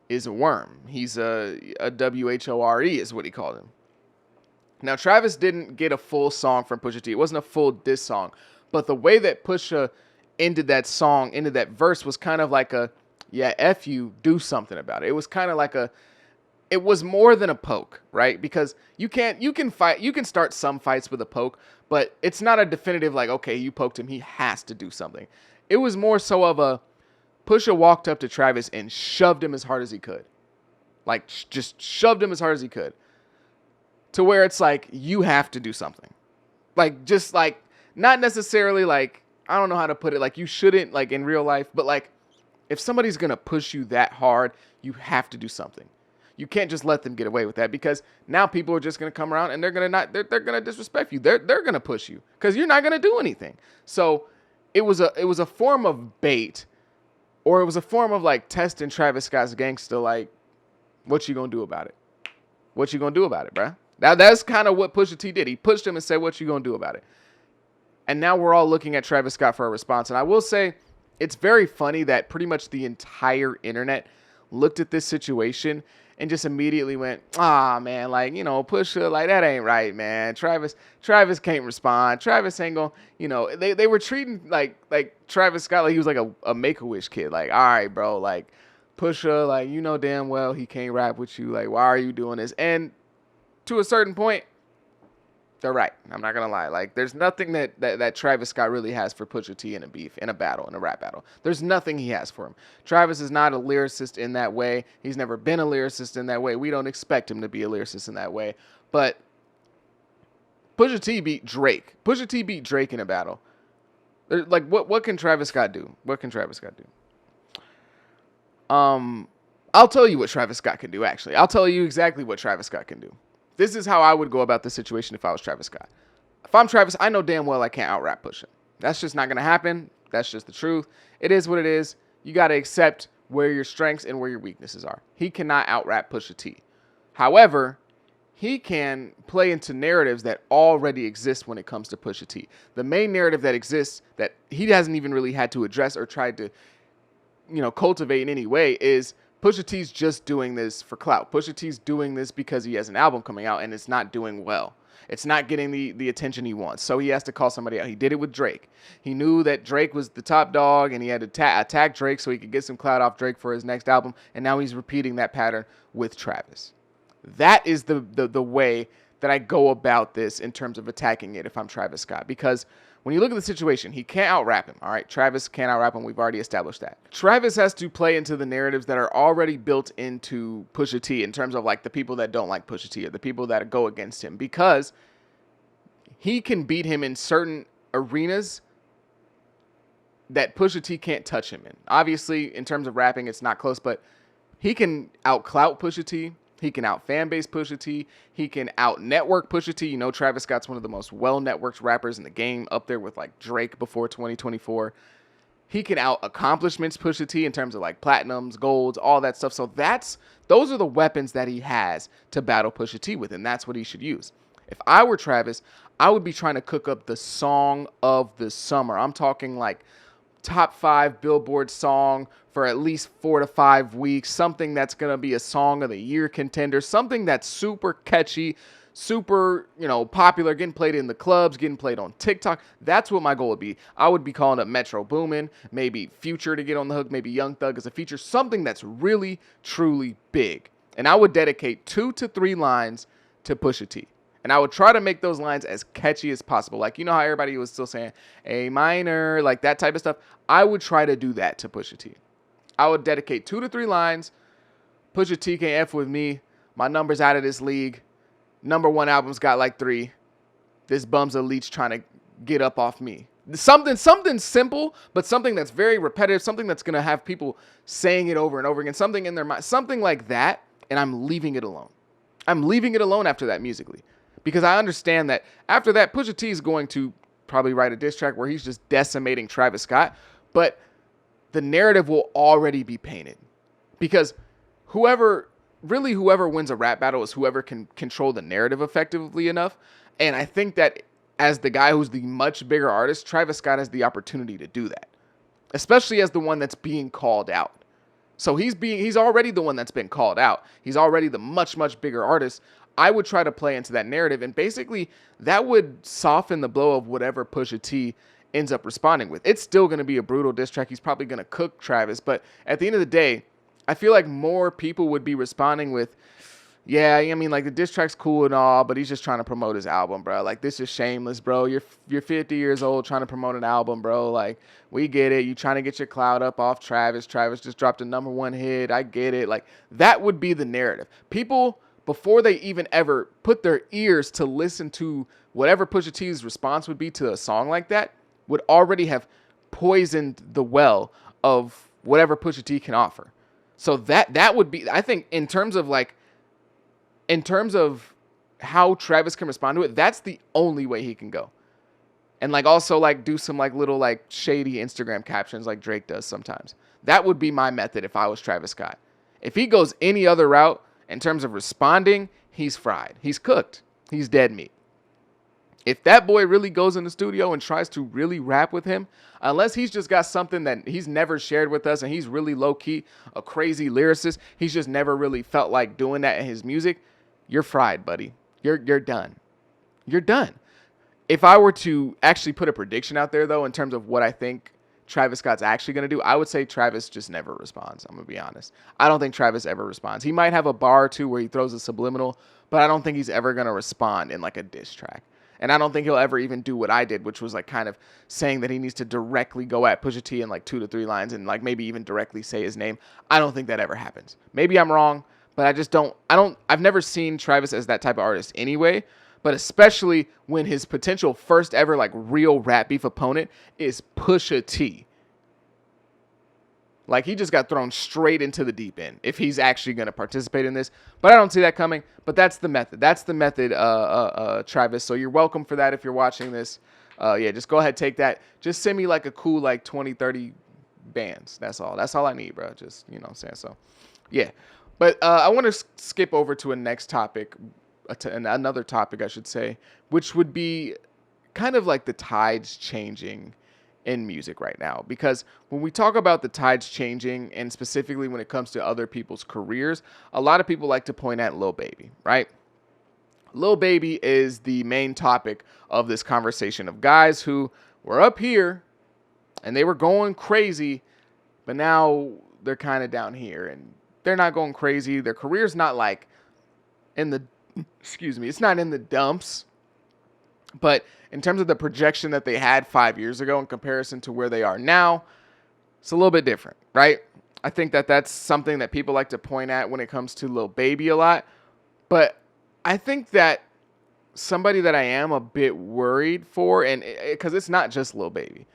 is a worm. He's a WHORE is what he called him. Now, Travis didn't get a full song from Pusha T. It wasn't a full diss song. But the way that Pusha ended that song, ended that verse, was kind of like a, yeah, F you, do something about it. It was kind of like it was more than a poke, right? Because you can start some fights with a poke, but it's not a definitive like, okay, you poked him, he has to do something. It was more so of a, Pusha walked up to Travis and shoved him as hard as he could. Like, just shoved him as hard as he could. To where it's like, you have to do something. Like, just like, not necessarily like, I don't know how to put it, like, you shouldn't, like, in real life, but like, if somebody's going to push you that hard, you have to do something. You can't just let them get away with that, because now people are just going to come around and they're going to disrespect you. They're going to push you because you're not going to do anything. So it was a form of bait, or it was a form of like testing Travis Scott's gangsta. Like, what you going to do about it? What you going to do about it, bruh? Now that's kind of what Pusha T did. He pushed him and said, what you going to do about it? And now we're all looking at Travis Scott for a response. And I will say, it's very funny that pretty much the entire internet looked at this situation and just immediately went, man, like, you know, Pusha, like, that ain't right, man. Travis can't respond. Travis ain't gonna, you know, they were treating like Travis Scott like he was like a Make-A-Wish kid. Like, all right, bro, like, Pusha, like, you know damn well he can't rap with you. Like, why are you doing this? And to a certain point, they're right. I'm not going to lie. Like, there's nothing that Travis Scott really has for Pusha T in a beef, in a battle, in a rap battle. There's nothing he has for him. Travis is not a lyricist in that way. He's never been a lyricist in that way. We don't expect him to be a lyricist in that way. But Pusha T beat Drake. Pusha T beat Drake in a battle. Like, what can Travis Scott do? What can Travis Scott do? I'll tell you what Travis Scott can do, actually. I'll tell you exactly what Travis Scott can do. This is how I would go about the situation if I was Travis Scott. If I'm Travis, I know damn well I can't out-rap Pusha. That's just not going to happen. That's just the truth. It is what it is. You got to accept where your strengths and where your weaknesses are. He cannot out-rap Pusha T. However, he can play into narratives that already exist when it comes to Pusha T. The main narrative that exists that he hasn't even really had to address or tried to, you know, cultivate in any way is Pusha T's just doing this for clout. Pusha T's doing this because he has an album coming out and it's not doing well. It's not getting the attention he wants. So he has to call somebody out. He did it with Drake. He knew that Drake was the top dog and he had to attack Drake so he could get some clout off Drake for his next album. And now he's repeating that pattern with Travis. That is the way that I go about this in terms of attacking it if I'm Travis Scott. Because when you look at the situation, he can't out-rap him, all right? Travis can't out-rap him. We've already established that. Travis has to play into the narratives that are already built into Pusha T in terms of, like, the people that don't like Pusha T or the people that go against him, because he can beat him in certain arenas that Pusha T can't touch him in. Obviously, in terms of rapping, it's not close, but he can out-clout Pusha T. He can out-fanbase Pusha T. He can out-network Pusha T. You know, Travis Scott's one of the most well-networked rappers in the game, up there with, like, Drake before 2024. He can out-accomplishments Pusha T in terms of, like, platinums, golds, all that stuff. So those are the weapons that he has to battle Pusha T with, and that's what he should use. If I were Travis, I would be trying to cook up the song of the summer. I'm talking, like, top 5 Billboard song for at least 4 to 5 weeks, something that's going to be a song of the year contender, something that's super catchy, super, popular, getting played in the clubs, getting played on TikTok. That's what my goal would be. I would be calling up Metro Boomin, maybe Future to get on the hook, maybe Young Thug as a feature, something that's really, truly big. And I would dedicate 2 to 3 lines to Pusha T. And I would try to make those lines as catchy as possible. Like, you know how everybody was still saying A minor, like that type of stuff? I would try to do that to Pusha T. I would dedicate 2 to 3 lines. Pusha T can't F with me. My number's out of this league. Number 1 album's got like 3. This bum's a leech trying to get up off me. Something simple, but something that's very repetitive, something that's going to have people saying it over and over again, something in their mind, something like that, and I'm leaving it alone. I'm leaving it alone after that musically. Because I understand that after that, Pusha T is going to probably write a diss track where he's just decimating Travis Scott. But the narrative will already be painted. Because whoever wins a rap battle is whoever can control the narrative effectively enough. And I think that as the guy who's the much bigger artist, Travis Scott has the opportunity to do that. Especially as the one that's being called out. So he's already the one that's been called out. He's already the much, much bigger artist. I would try to play into that narrative, and basically that would soften the blow of whatever Pusha T ends up responding with. It's still going to be a brutal diss track. He's probably going to cook Travis, but at the end of the day, I feel like more people would be responding with, yeah, I mean, like, the diss track's cool and all, but he's just trying to promote his album, bro. Like, this is shameless, bro. You're 50 years old trying to promote an album, bro. Like, we get it. You trying to get your clout up off Travis. Travis just dropped a number 1 hit. I get it. Like, that would be the narrative. People, before they even ever put their ears to listen to whatever Pusha T's response would be to a song like that, would already have poisoned the well of whatever Pusha T can offer. So that would be, I think, in terms of how Travis can respond to it, that's the only way he can go. And like also like do some like little like shady Instagram captions like Drake does sometimes. That would be my method if I was Travis Scott. If he goes any other route in terms of responding, he's fried. He's cooked. He's dead meat. If that boy really goes in the studio and tries to really rap with him, unless he's just got something that he's never shared with us and he's really low-key a crazy lyricist, he's just never really felt like doing that in his music, you're fried, buddy. You're done. You're done. If I were to actually put a prediction out there, though, in terms of what I think Travis Scott's actually going to do, I would say Travis just never responds. I'm going to be honest. I don't think Travis ever responds. He might have a bar or two where he throws a subliminal, but I don't think he's ever going to respond in like a diss track. And I don't think he'll ever even do what I did, which was like kind of saying that he needs to directly go at Pusha T in like 2 to 3 lines and like maybe even directly say his name. I don't think that ever happens. Maybe I'm wrong, but I've never seen Travis as that type of artist anyway. But especially when his potential first ever like real rap beef opponent is Pusha T. Like, he just got thrown straight into the deep end if he's actually going to participate in this. But I don't see that coming. But that's the method. That's the method, Travis. So you're welcome for that if you're watching this. Yeah, just go ahead, take that. Just send me like a cool like 20, 30 bands. That's all. That's all I need, bro. Just, you know what I'm saying? So, yeah. But I want to skip over to a next topic. Another topic, I should say, which would be kind of like the tides changing in music right now. Because when we talk about the tides changing, and specifically when it comes to other people's careers, a lot of people like to point at Lil Baby, right? Lil Baby is the main topic of this conversation of guys who were up here and they were going crazy, but now they're kind of down here and they're not going crazy. Their career's not like it's not in the dumps, but in terms of the projection that they had 5 years ago in comparison to where they are now, it's a little bit different, right? I think that that's something that people like to point at when it comes to Lil Baby a lot. But I think that somebody that I am a bit worried for, and because it's not just Lil Baby.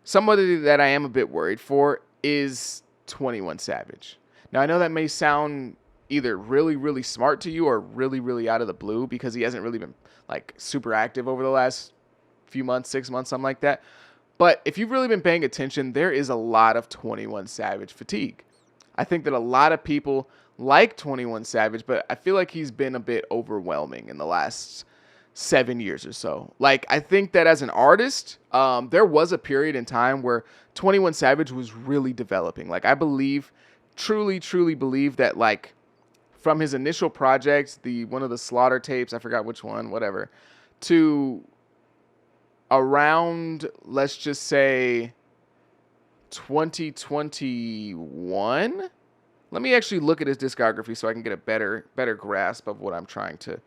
somebody that I am a bit worried for is 21 Savage. Now, I know that may sound either really, really smart to you or really, really out of the blue because he hasn't really been like super active over the last few months, 6 months, something like that. But if you've really been paying attention, there is a lot of 21 Savage fatigue. I think that a lot of people like 21 Savage, but I feel like he's been a bit overwhelming in the last 7 years or so. Like, I think that as an artist, there was a period in time where 21 Savage was really developing. Like, I believe, truly, truly believe that, like, from his initial projects, one of the Slaughter tapes, I forgot which one, whatever, to around, let's just say, 2021. Let me actually look at his discography so I can get a better grasp of what I'm trying to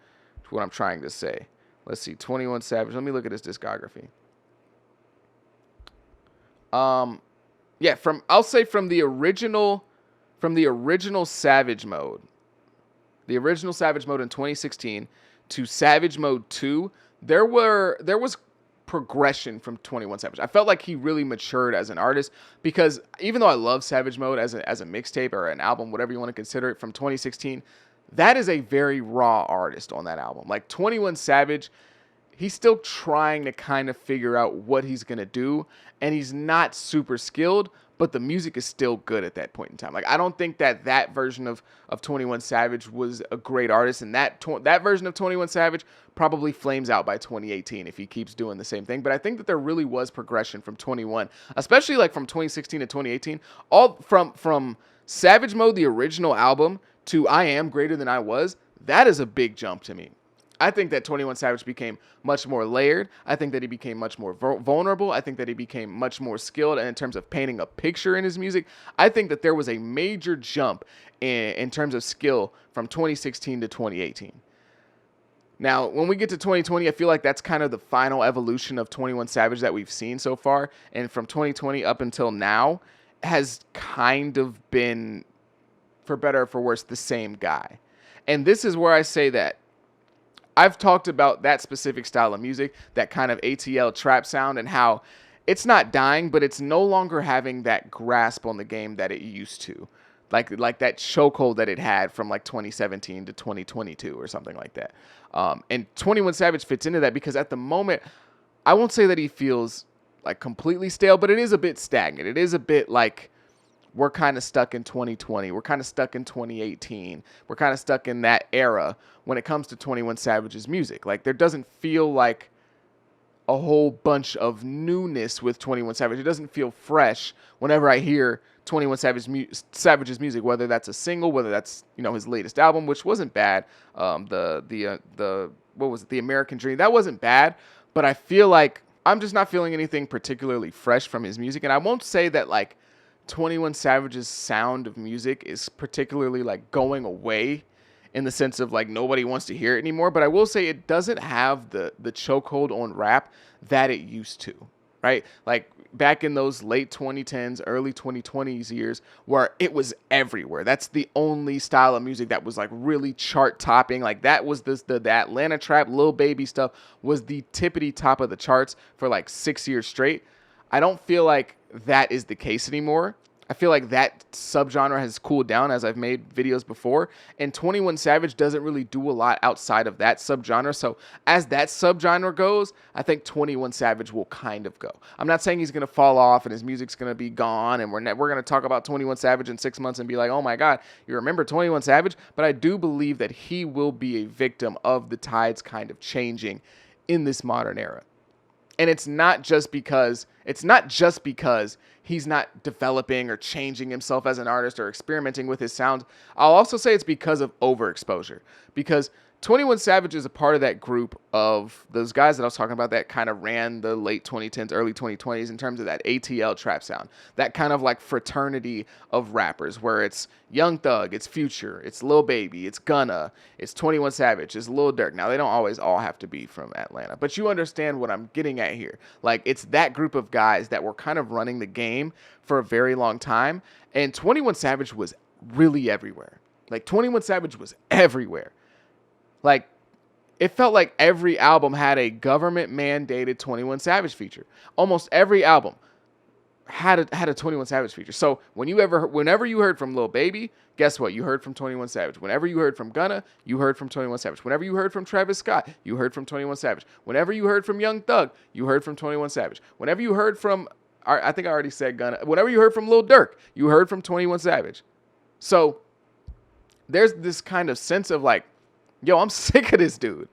say. Let's see, 21 Savage. Let me look at his discography. Yeah, I'll say from the original Savage Mode. The original Savage Mode in 2016 to Savage Mode 2, there was progression from 21 Savage. I felt like he really matured as an artist because even though I love Savage Mode as a mixtape or an album, whatever you want to consider it, from 2016, that is a very raw artist on that album. Like 21 Savage, he's still trying to kind of figure out what he's going to do, and he's not super skilled, but the music is still good at that point in time. Like, I don't think that version of 21 Savage was a great artist, and that version of 21 Savage probably flames out by 2018 if he keeps doing the same thing. But I think that there really was progression from 21, especially like from 2016 to 2018, all from Savage Mode, the original album, to I Am Greater Than I Was. That is a big jump to me. I think that 21 Savage became much more layered. I think that he became much more vulnerable. I think that he became much more skilled in terms of painting a picture in his music. I think that there was a major jump in terms of skill from 2016 to 2018. Now, when we get to 2020, I feel like that's kind of the final evolution of 21 Savage that we've seen so far. And from 2020 up until now has kind of been, for better or for worse, the same guy. And this is where I say that I've talked about that specific style of music, that kind of ATL trap sound, and how it's not dying, but it's no longer having that grasp on the game that it used to. Like that chokehold that it had from like 2017 to 2022 or something like that. And 21 Savage fits into that because at the moment, I won't say that he feels like completely stale, but it is a bit stagnant. It is a bit like we're kind of stuck in 2020. We're kind of stuck in 2018. We're kind of stuck in that era when it comes to 21 Savage's music. Like, there doesn't feel like a whole bunch of newness with 21 Savage. It doesn't feel fresh whenever I hear 21 Savage's music, whether that's a single, whether that's, his latest album, which wasn't bad. What was it? The American Dream. That wasn't bad, but I feel like I'm just not feeling anything particularly fresh from his music. And I won't say that like 21 Savage's sound of music is particularly like going away in the sense of like nobody wants to hear it anymore. But I will say it doesn't have the chokehold on rap that it used to, right? Like back in those late 2010s, early 2020s years where it was everywhere. That's the only style of music that was like really chart topping. Like that was the Atlanta trap, Lil Baby stuff was the tippity top of the charts for like 6 years straight. I don't feel like that is the case anymore. I feel like that subgenre has cooled down as I've made videos before, and 21 Savage doesn't really do a lot outside of that subgenre. So as that subgenre goes, I think 21 Savage will kind of go. I'm not saying he's going to fall off and his music's going to be gone and we're going to talk about 21 Savage in 6 months and be like, oh my God, you remember 21 Savage? But I do believe that he will be a victim of the tides kind of changing in this modern era. And it's not just because he's not developing or changing himself as an artist or experimenting with his sound. I'll also say it's because of overexposure. Because 21 Savage is a part of that group of those guys that I was talking about that kind of ran the late 2010s, early 2020s in terms of that ATL trap sound. That kind of like fraternity of rappers where it's Young Thug, it's Future, it's Lil Baby, it's Gunna, it's 21 Savage, it's Lil Durk. Now, they don't always all have to be from Atlanta, but you understand what I'm getting at here. Like, it's that group of guys that were kind of running the game for a very long time, and 21 Savage was really everywhere. Like, 21 Savage was everywhere. Like, it felt like every album had a government-mandated 21 Savage feature. Almost every album. had a 21 Savage feature. So whenever you heard from Lil Baby, guess what? You heard from 21 Savage. Whenever you heard from Gunna, you heard from 21 Savage. Whenever you heard from Travis Scott, you heard from 21 Savage. Whenever you heard from Young Thug, you heard from 21 Savage. Whenever you heard from, I think I already said Gunna. Whenever you heard from Lil Durk, you heard from 21 Savage. So there's this kind of sense of like, yo, I'm sick of this dude.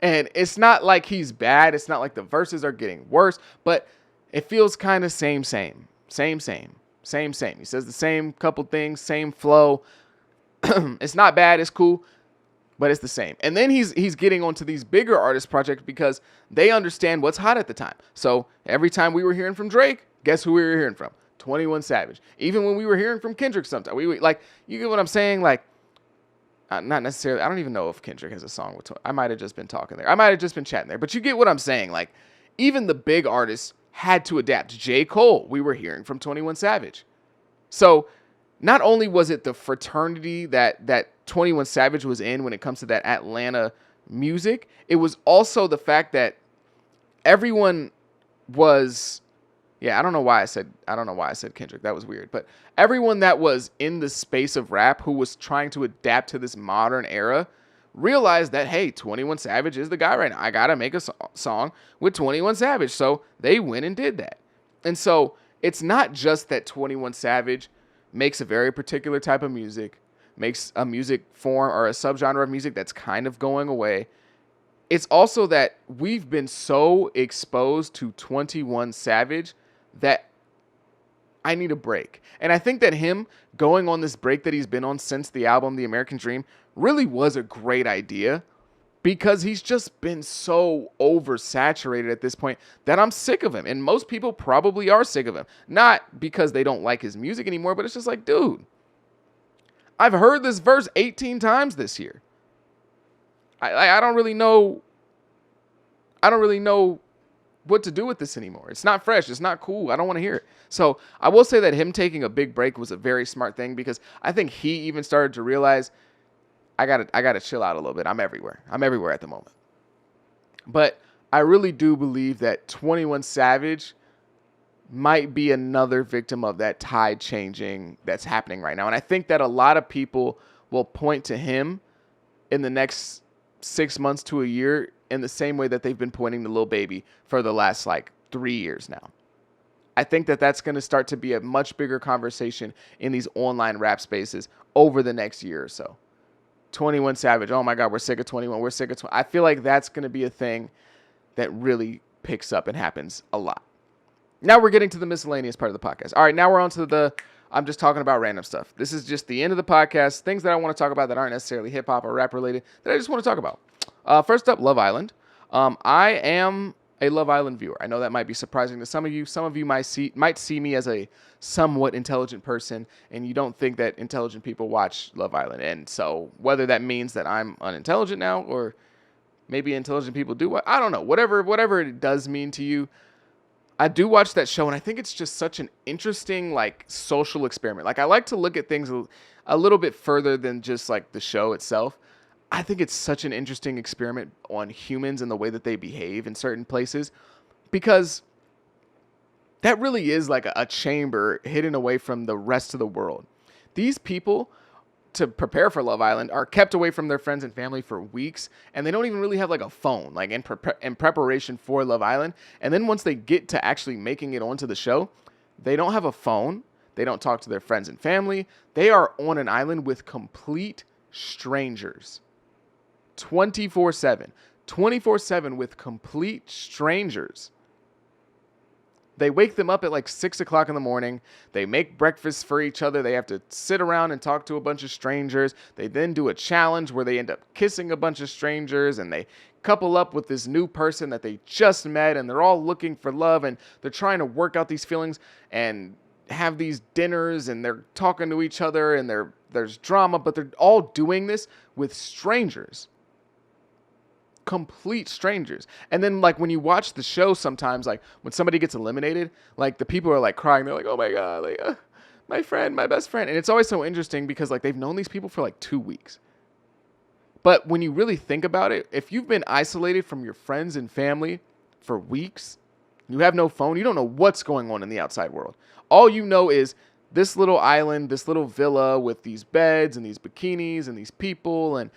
And it's not like he's bad. It's not like the verses are getting worse, but it feels kind of same. He says the same couple things, same flow. It's not bad. It's cool, but it's the same. And then he's getting onto these bigger artist projects because they understand what's hot at the time. So every time we were hearing from Drake, guess who we were hearing from? 21 Savage. Even when we were hearing from Kendrick sometimes, we like, you get what I'm saying? Like, not necessarily. I don't even know if Kendrick has a song with. I might have just been talking there. I might have just been chatting there. But you get what I'm saying. Like, even the big artists had to adapt. J. Cole, we were hearing from 21 Savage. So, not only was it the fraternity that 21 Savage was in when it comes to that Atlanta music, it was also the fact that everyone was. Yeah, I don't know why I said Kendrick. That was weird. But everyone that was in the space of rap who was trying to adapt to this modern era realized that, hey, 21 Savage is the guy right now. I got to make a song with 21 Savage. So they went and did that. And so it's not just that 21 Savage makes a very particular type of music, makes a music form or a subgenre of music that's kind of going away. It's also that we've been so exposed to 21 Savage that I need a break. And I think that him going on this break that he's been on since the album The American Dream really was a great idea because he's just been so oversaturated at this point that I'm sick of him. And most people probably are sick of him. Not because they don't like his music anymore, but it's just like, dude, I've heard this verse 18 times this year. I don't really know what to do with this anymore. It's not fresh. It's not cool. I don't want to hear it. So I will say that him taking a big break was a very smart thing because I think he even started to realize I gotta chill out a little bit. I'm everywhere at the moment. But I really do believe that 21 Savage might be another victim of that tide changing that's happening right now. And I think that a lot of people will point to him in the next 6 months to a year in the same way that they've been pointing to Lil Baby for the last 3 years now. I think that that's going to start to be a much bigger conversation in these online rap spaces over the next year or so. 21 Savage, oh my God, we're sick of 21. We're sick of 20. I feel like that's going to be a thing that really picks up and happens a lot. Now we're getting to the miscellaneous part of the podcast. All right, now we're on to I'm just talking about random stuff. This is just the end of the podcast. Things that I want to talk about that aren't necessarily hip hop or rap related that I just want to talk about. First up, Love Island. I am a Love Island viewer. I know that might be surprising to some of you. Some of you might see me as a somewhat intelligent person, and you don't think that intelligent people watch Love Island. And so whether that means that I'm unintelligent now or maybe intelligent people do, I don't know. Whatever it does mean to you, I do watch that show, and I think it's just such an interesting, social experiment. I like to look at things a little bit further than just, the show itself. I think it's such an interesting experiment on humans and the way that they behave in certain places because that really is like a chamber hidden away from the rest of the world. These people, to prepare for Love Island, are kept away from their friends and family for weeks, and they don't even really have a phone in preparation for Love Island. And then once they get to actually making it onto the show, they don't have a phone. They don't talk to their friends and family. They are on an island with complete strangers. 24/7. 24/7 with complete strangers. They wake them up at 6 o'clock in the morning. They make breakfast for each other. They have to sit around and talk to a bunch of strangers. They then do a challenge where they end up kissing a bunch of strangers and they couple up with this new person that they just met, and they're all looking for love, and they're trying to work out these feelings and have these dinners, and they're talking to each other, and there's drama, but they're all doing this with strangers. Complete strangers. And then when you watch the show sometimes, when somebody gets eliminated, the people are crying. They're like, oh my God, my friend, my best friend. And it's always so interesting because they've known these people for 2 weeks. But when you really think about it, if you've been isolated from your friends and family for weeks, You have no phone. You don't know what's going on in the outside world. All you know is this little island, this little villa with these beds and these bikinis and these people. And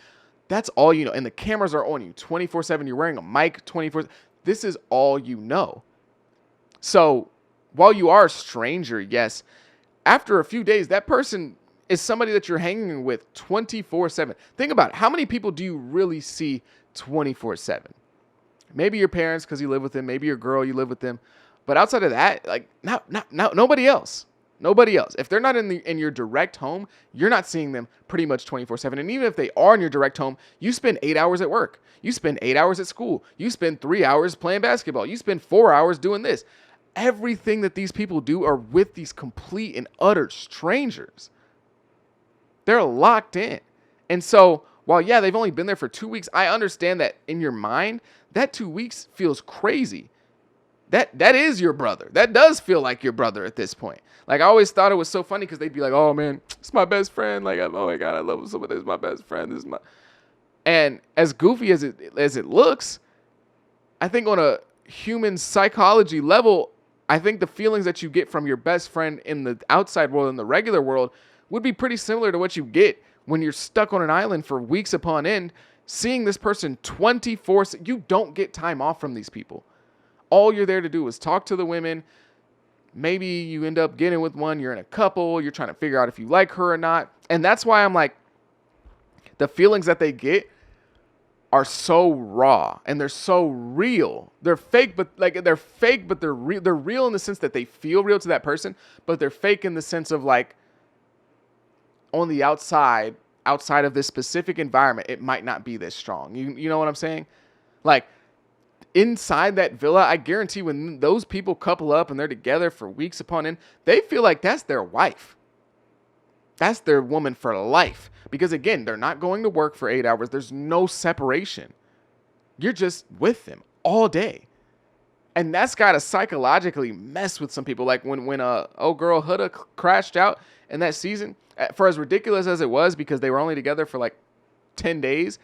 that's all you know. And the cameras are on you 24/7. You're wearing a mic 24. This is all you know. So while you are a stranger, yes, after a few days, that person is somebody that you're hanging with 24/7. Think about it. How many people do you really see 24/7? Maybe your parents because you live with them. Maybe your girl, you live with them. But outside of that, like nobody else. Nobody else. If they're not in your direct home, you're not seeing them pretty much 24/7. And even if they are in your direct home, you spend 8 hours at work. You spend 8 hours at school. You spend 3 hours playing basketball. You spend 4 hours doing this. Everything that these people do are with these complete and utter strangers. They're locked in. And so, while, yeah, they've only been there for 2 weeks, I understand that in your mind, that 2 weeks feels crazy. That is your brother. That does feel like your brother at this point. Like, I always thought it was so funny because they'd be like, oh, man, it's my best friend. Like, oh, my God, I love somebody. This is my best friend. This is my... And as goofy as it looks, I think on a human psychology level, I think the feelings that you get from your best friend in the outside world, in the regular world, would be pretty similar to what you get when you're stuck on an island for weeks upon end, seeing this person 24/7. You don't get time off from these people. All you're there to do is talk to the women. Maybe you end up getting with one. You're in a couple. You're trying to figure out if you like her or not. And that's why I'm like, the feelings that they get are so raw and they're so real. They're fake, but they're real. They're real in the sense that they feel real to that person, but they're fake in the sense of like, on the outside of this specific environment, it might not be this strong. You know what I'm saying? Like, inside that villa, I guarantee when those people couple up and they're together for weeks upon end, they feel like that's their wife. That's their woman for life. Because again, they're not going to work for 8 hours. There's no separation. You're just with them all day. And that's got to psychologically mess with some people. Like when old girl Huda crashed out in that season, for as ridiculous as it was, because they were only together for like 10 days,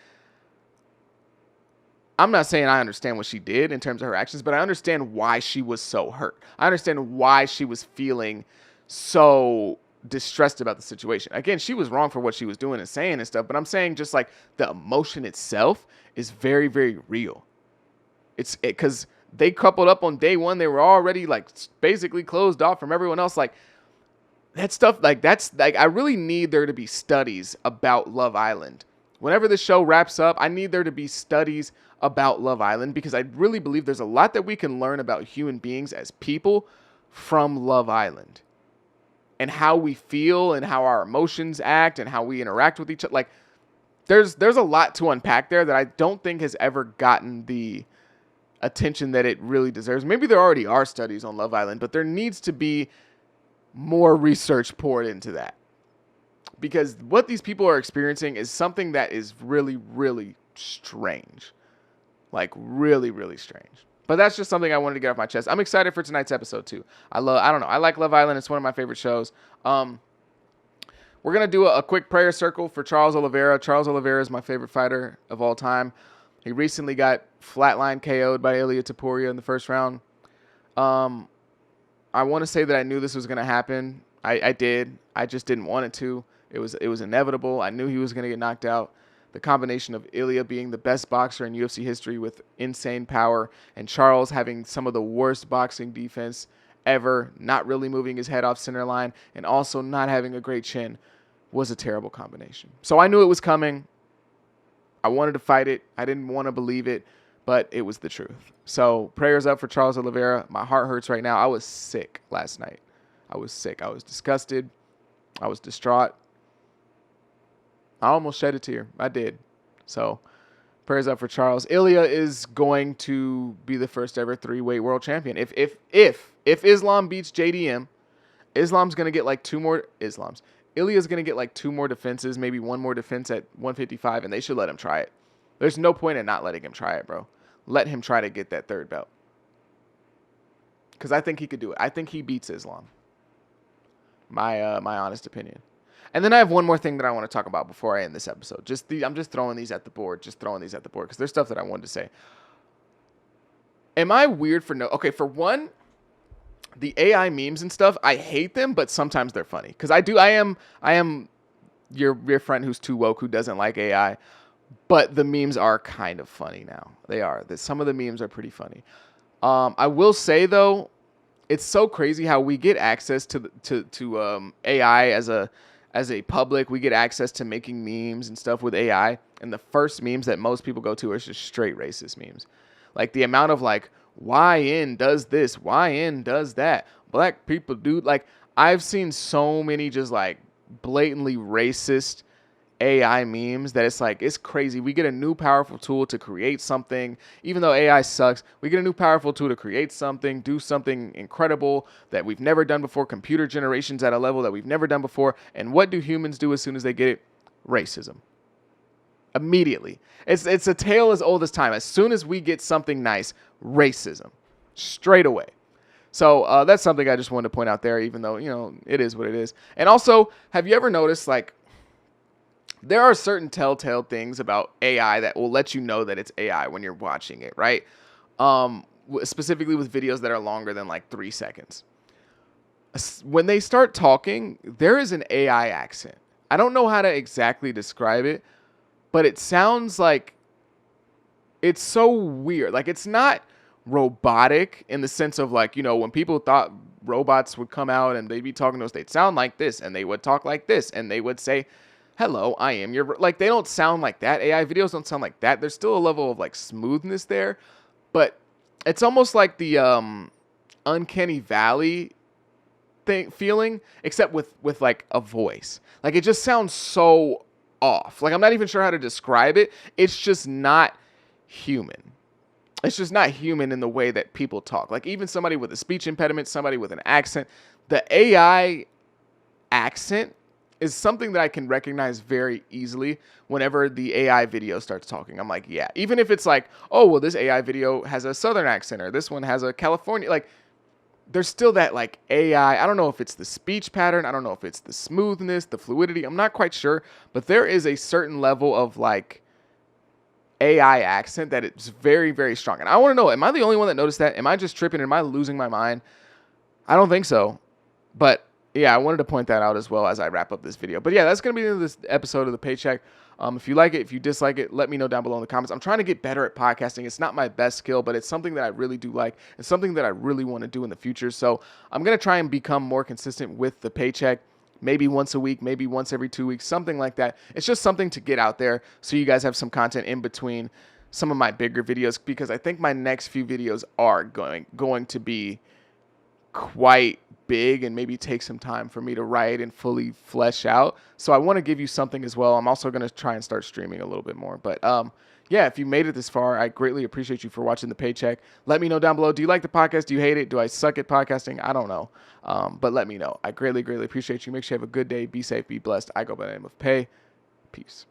I'm not saying I understand what she did in terms of her actions, but I understand why she was so hurt. I understand why she was feeling so distressed about the situation. Again, she was wrong for what she was doing and saying and stuff, but I'm saying just like the emotion itself is very, very real. It's because they coupled up on day one. They were already like basically closed off from everyone else. Like, that stuff, like, that's like, I really need there to be studies about Love Island. Whenever the show wraps up, I need there to be studies about Love Island, because I really believe there's a lot that we can learn about human beings as people from Love Island, and how we feel and how our emotions act and how we interact with each other. Like, there's a lot to unpack there that I don't think has ever gotten the attention that it really deserves. Maybe there already are studies on Love Island, but there needs to be more research poured into that, because what these people are experiencing is something that is really, really strange. Like, really, really strange. But that's just something I wanted to get off my chest. I'm excited for tonight's episode too. I like Love Island. It's one of my favorite shows. We're going to do a quick prayer circle for Charles Oliveira. Charles Oliveira is my favorite fighter of all time. He recently got flatline KO'd by Ilia Topuria in the first round. I want to say that I knew this was going to happen. I did. I just didn't want it to. It was inevitable. I knew he was going to get knocked out. The combination of Ilia being the best boxer in UFC history with insane power, and Charles having some of the worst boxing defense ever, not really moving his head off center line, and also not having a great chin, was a terrible combination. So I knew it was coming. I wanted to fight it. I didn't want to believe it, but it was the truth. So prayers up for Charles Oliveira. My heart hurts right now. I was sick last night. I was sick. I was disgusted. I was distraught. I almost shed a tear. I did. So prayers up for Charles. Ilia is going to be the first ever 3-weight world champion. If Islam beats JDM, Islam's going to get like Ilia's going to get like 2 more defenses, maybe 1 more defense at 155, and they should let him try it. There's no point in not letting him try it, bro. Let him try to get that 3rd belt. Because I think he could do it. I think he beats Islam. My honest opinion. And then I have one more thing that I want to talk about before I end this episode. I'm just throwing these at the board. Because there's stuff that I wanted to say. Am I weird for no? Okay, for one, the AI memes and stuff, I hate them, but sometimes they're funny. Because I am your friend who's too woke, who doesn't like AI. But the memes are kind of funny now. They are. Some of the memes are pretty funny. I will say though, it's so crazy how we get access to AI as a public. We get access to making memes and stuff with AI, and the first memes that most people go to are just straight racist memes. Like the amount of like YN does this, YN does that, black people do, like I've seen so many just like blatantly racist AI memes that it's like, it's crazy. We get a new powerful tool to create something. Even though AI sucks, we get a new powerful tool to create something, do something incredible that we've never done before, computer generations at a level that we've never done before. And what do humans do as soon as they get it? Racism. Immediately. It's a tale as old as time. As soon as we get something nice, racism. Straight away. So that's something I just wanted to point out there, even though, it is what it is. And also, have you ever noticed, like, there are certain telltale things about AI that will let you know that it's AI when you're watching it, right? Specifically with videos that are longer than like 3 seconds. When they start talking, there is an AI accent. I don't know how to exactly describe it, but it sounds like it's so weird. Like, it's not robotic in the sense of like, when people thought robots would come out and they'd be talking to us, they'd sound like this and they would talk like this and they would say, hello, I am your, like, they don't sound like that. AI videos don't sound like that. There's still a level of like smoothness there, but it's almost like the uncanny valley feeling, except with like a voice. Like, it just sounds so off. Like, I'm not even sure how to describe it. It's just not human. It's just not human in the way that people talk. Like, even somebody with a speech impediment, somebody with an accent, the AI accent is something that I can recognize very easily whenever the AI video starts talking. I'm like, yeah. Even if it's like, oh, well, this AI video has a Southern accent or this one has a California, like, there's still that like AI. I don't know if it's the speech pattern. I don't know if it's the smoothness, the fluidity. I'm not quite sure. But there is a certain level of like AI accent that it's very, very strong. And I want to know, am I the only one that noticed that? Am I just tripping? Am I losing my mind? I don't think so. But yeah, I wanted to point that out as well as I wrap up this video. But yeah, that's going to be this episode of the Paycheck. If you like it, if you dislike it, let me know down below in the comments. I'm trying to get better at podcasting. It's not my best skill, but it's something that I really do like. It's something that I really want to do in the future. So I'm going to try and become more consistent with the Paycheck. Maybe once a week, maybe once every 2 weeks, something like that. It's just something to get out there so you guys have some content in between some of my bigger videos, because I think my next few videos are going to be quite big and maybe take some time for me to write and fully flesh out. So I want to give you something as well. I'm also going to try and start streaming a little bit more. But yeah, if you made it this far, I greatly appreciate you for watching the Paycheck. Let me know down below. Do you like the podcast? Do you hate it? Do I suck at podcasting? I don't know. But let me know. I greatly, greatly appreciate you. Make sure you have a good day. Be safe. Be blessed. I go by the name of Pay. Peace.